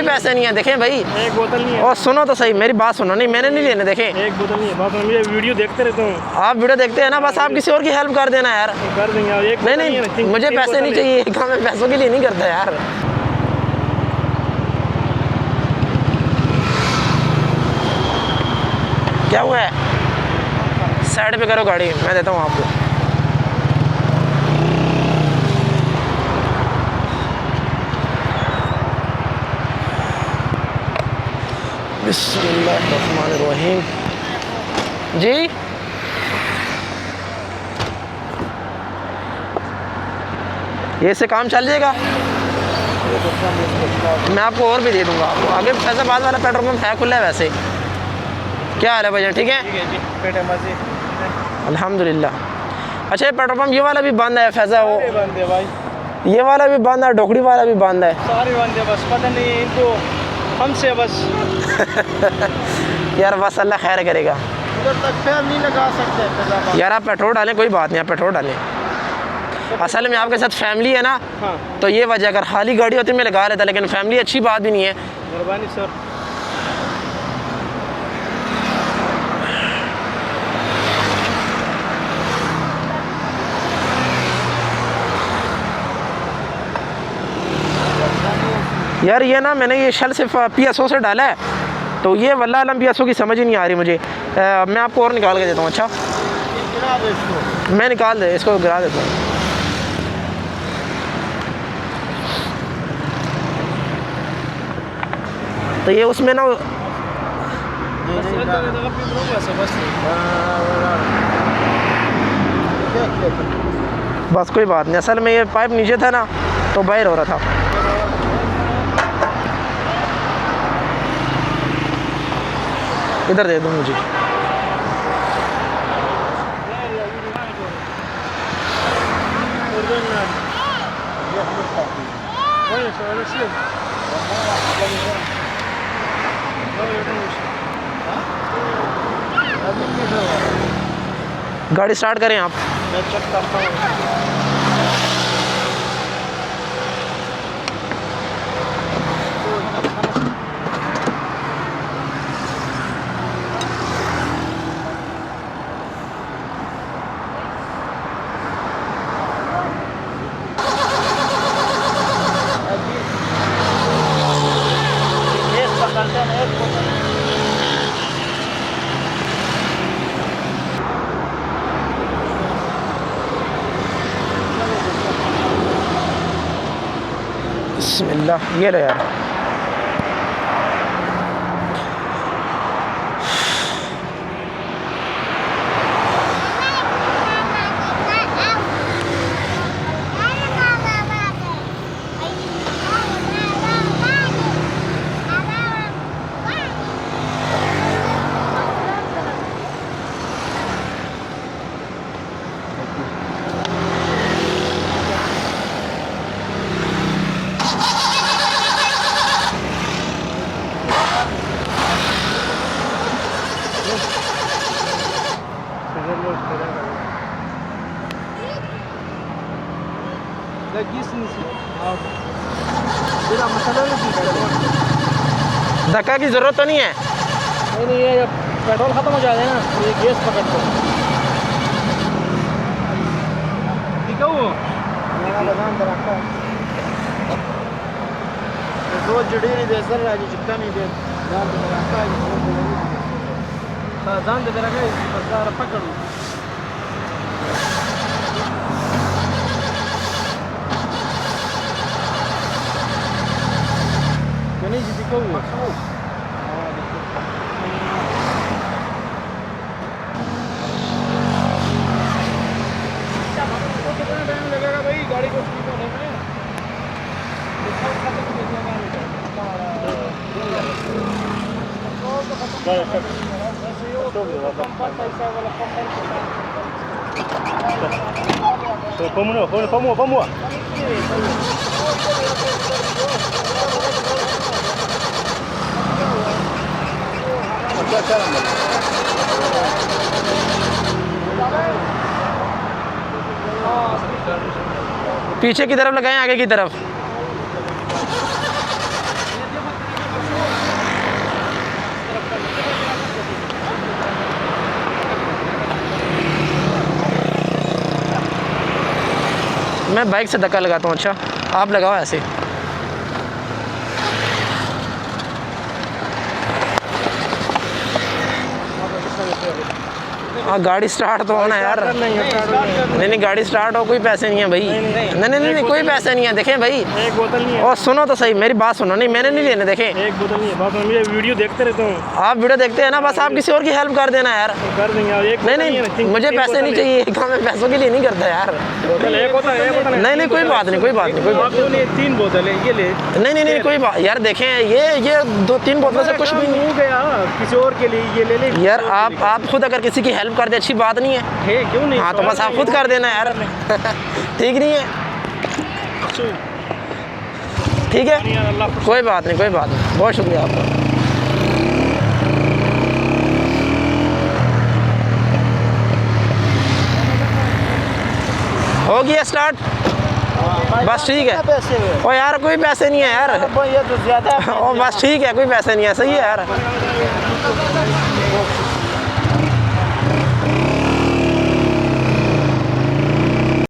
भी पैसे नहीं है, देखें भाई। एक बोतल नहीं है। और सुनो तो सही, मेरी बात सुनो। नहीं मैंने नहीं लेने, देखें एक बोतल नहीं है, बात मैं वीडियो देखते रहता हूँ। आप वीडियो देखते हैं ना, बस आप किसी और की हेल्प कर देना यार। कर देंगे आप। एक नहीं मुझे पैसे नहीं चाहिए, काम मैं पैसों के लिए नहीं करता यार। क्या हुआ है? साइड पे करो गाड़ी, मैं देता हूँ आपको। बिस्मिल्लाहिर्रहमानिर्रहीम। जी ये से काम चल जाएगा? मैं आपको और भी दे दूंगा। आपको आगे फैजाबाद वाला पेट्रोल पंप है, खुला है वैसे। क्या हाल है भैया? ठीक है अल्हम्दुलिल्लाह। अच्छा ये पेट्रोल पंप ये वाला भी बंद है फैजा? वो बंद है भाई, ये वाला भी बंद है, ढोकड़ी वाला भी बंद है, सारे बंद है। बस पता नहीं इनको हमसे बस यार बस अल्लाह खैर करेगा। उधर तक फैन नहीं लगा सकते यार आप पेट्रोल डालें, कोई बात नहीं, आप पेट्रोल डालें। असल में आपके साथ फैमिली है ना, हाँ। तो ये वजह, अगर खाली गाड़ी होती मैं लगा लेता, लेकिन फैमिली अच्छी बात भी नहीं है। मेहरबानी सर। यार ये ना मैंने ये शल सिर्फ PSO से डाला है, तो ये वल्लाह अलम PSO की समझ ही नहीं आ रही मुझे। मैं आपको और निकाल के देता हूँ। अच्छा मैं निकाल दे, इसको गिरा देता हूँ। तो ये उसमें ना बस कोई बात नहीं। असल में ये पाइप नीचे था ना, तो बाहर हो रहा था। इधर दे दो मुझे। गाड़ी स्टार्ट करें आप? मैं चेक करता हूँ। बिस्मिल्लाह, ये लो यार। धक्का की ज़रूरत तो नहीं है? नहीं ये जब पेट्रोल ख़त्म हो जाए ना, ये गैस पकड़ दो। ठीक है वो लगान रखा है दो जड़ी दे सर राजी चिक्का नहीं दे जान दे रखा है। जान दे रखा है, बस पकड़ लो। नहीं जी दिखो वो कितना टाइम लगेगा भाई गाड़ी को ठीक होने में? Vamos. पीछे की तरफ लगाएं, आगे की तरफ? मैं बाइक से धक्का लगाता हूँ। अच्छा आप लगाओ ऐसे। हाँ गाड़ी स्टार्ट तो होना यार। नहीं गाड़ी स्टार्ट हो, कोई पैसे नहीं है भाई। नहीं कोई पैसे नहीं है। देखें भाई, एक बोतल नहीं है। और सुनो तो सही, मेरी बात सुनो। नहीं मैंने नहीं लेने। देखें एक बोतल नहीं है, बात मैं वीडियो देखते रहता हूँ। आप वीडियो देखते हैं ना, बस आप किसी और की हेल्प कर देना यार। कर देंगे। एक नहीं मुझे पैसे नहीं चाहिए, काम मैं पैसों के लिए नहीं करता यार। नहीं कोई बात नहीं, कोई बात नहीं, कोई बात नहीं। 3 बोतल है, ये ले। नहीं कोई बात यार। देखें ये 2-3 बोतलों से कुछ भी नहीं गया, किसी और के लिए ये ले ले यार। आप खुद अगर किसी की हेल्प कर दे अच्छी बात नहीं है, क्यों नहीं? हाँ तो बस आप खुद कर देना यार। ठीक नहीं है? ठीक है कोई बात नहीं, कोई बात नहीं। बहुत शुक्रिया आपका। हो गया स्टार्ट? बस ठीक है। पैसे ओ यार कोई पैसे नहीं है यार। ये तो ज्यादा। ओ बस ठीक है, कोई पैसे नहीं है। सही है यार।